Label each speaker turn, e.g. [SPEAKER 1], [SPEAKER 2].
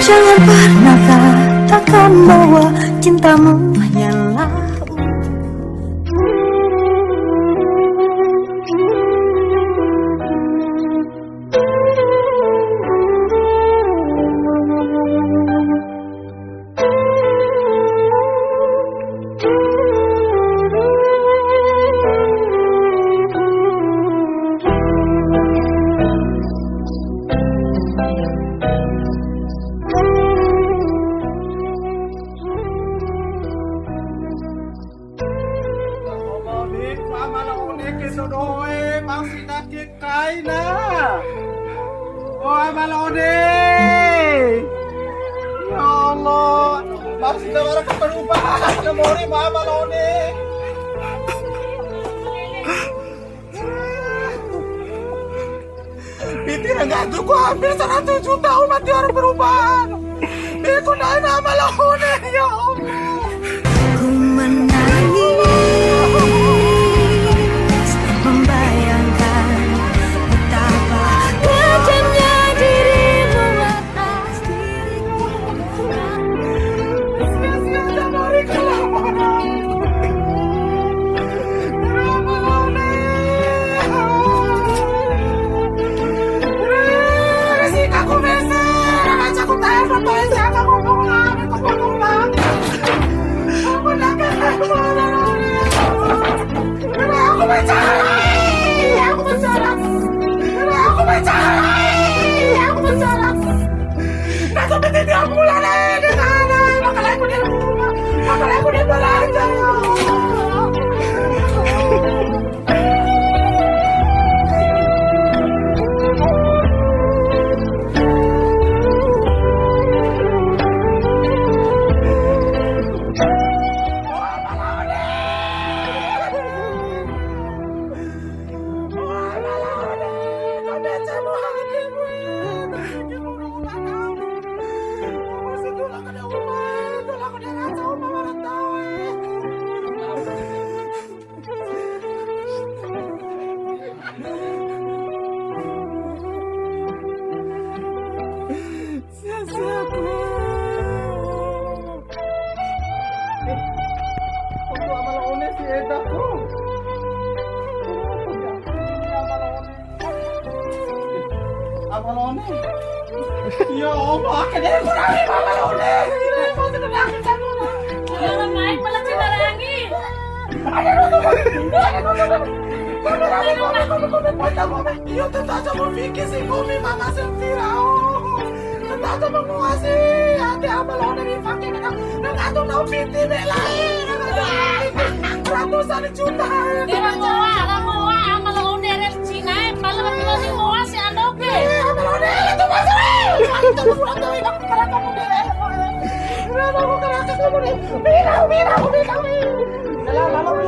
[SPEAKER 1] Jangan pernah katakan bahwa cintamu hanyalah
[SPEAKER 2] Ko hampir 100 juta umat di orang perubahan. Itu nama malahone ya Allah.
[SPEAKER 1] Ku menangis membayangkan betapa kejamnya dirimu atas diriku.
[SPEAKER 2] Sia-sia dari kelaparan. Aku besar, aku tahu foto siapa ngomong aku ngomong banget. Aku nakal aku mencari, aku mencari, aku mencari. Nah seperti dia mulai di sana, makanya aku di rumah, makanya aku di belanja ya. Ya Allah, akhirnya aku nangis Mama Lone. Mau nangis kamu.
[SPEAKER 3] Jangan naik malah cidarangi.
[SPEAKER 2] Io tentato finché sei come mamma sentirà. Tentato menguasai hati Abalone di fakir. Tentato mau pinti belai. Ratusan juta.
[SPEAKER 3] Kira ngoa Abalone dari Cina. Malah masih ngoa si Anoke.
[SPEAKER 2] Abalone itu masuk. Itu pulang tuh aku kerja kamu deh. Kenapa aku kerja kamu deh? Mira. Lalu.